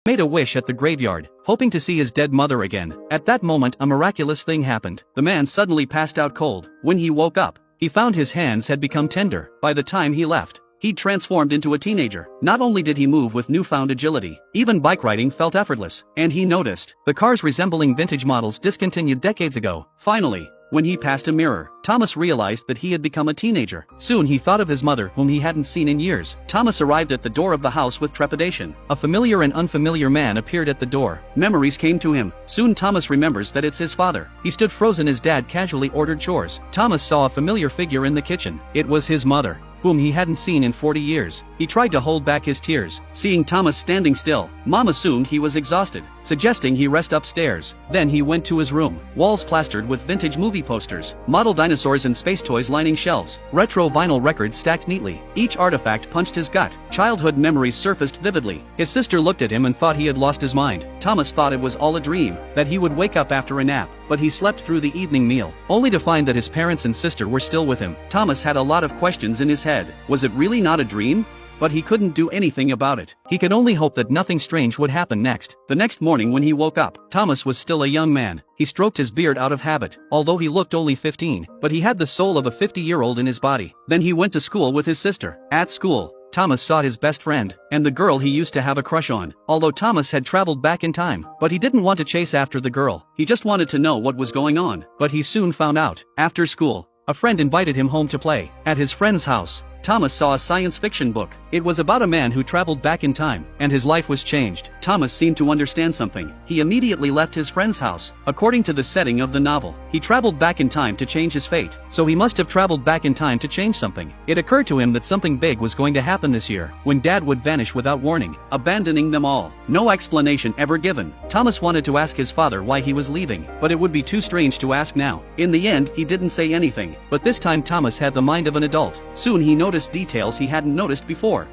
Made a wish at the graveyard, hoping to see his dead mother again. At that moment, a miraculous thing happened. The man suddenly passed out cold. When he woke up, he found his hands had become tender. By the time he left, he'd transformed into a teenager. Not only did he move with newfound agility, even bike riding felt effortless. And he noticed the cars resembling vintage models discontinued decades ago. Finally, when he passed a mirror, Thomas realized that he had become a teenager. Soon he thought of his mother, whom he hadn't seen in years. Thomas arrived at the door of the house with trepidation. A familiar and unfamiliar man appeared at the door. Memories came to him. Soon Thomas remembers that it's his father. He stood frozen. His dad casually ordered chores. Thomas saw a familiar figure in the kitchen. It was his mother, whom he hadn't seen in 40 years. He tried to hold back his tears. Seeing Thomas standing still, Mom assumed he was exhausted, suggesting he rest upstairs. Then he went to his room. Walls plastered with vintage movie posters, model dinosaurs and space toys lining shelves, retro vinyl records stacked neatly. Each artifact punched his gut. Childhood memories surfaced vividly. His sister looked at him and thought he had lost his mind. Thomas thought it was all a dream, that he would wake up after a nap, but he slept through the evening meal, only to find that his parents and sister were still with him. Thomas had a lot of questions in his head. Was it really not a dream? But he couldn't do anything about it. He could only hope that nothing strange would happen next. The next morning when he woke up, Thomas was still a young man. He stroked his beard out of habit, although he looked only 15, but he had the soul of a 50-year-old in his body. Then he went to school with his sister. At school, Thomas saw his best friend, and the girl he used to have a crush on. Although Thomas had traveled back in time, but he didn't want to chase after the girl. He just wanted to know what was going on. But he soon found out. After school, a friend invited him home to play. At his friend's house, Thomas saw a science fiction book. It was about a man who traveled back in time, and his life was changed. Thomas seemed to understand something. He immediately left his friend's house. According to the setting of the novel, he traveled back in time to change his fate, so he must have traveled back in time to change something. It occurred to him that something big was going to happen this year, when Dad would vanish without warning, abandoning them all. No explanation ever given. Thomas wanted to ask his father why he was leaving, but it would be too strange to ask now. In the end, he didn't say anything, but this time Thomas had the mind of an adult. Soon he noticed details he hadn't noticed before.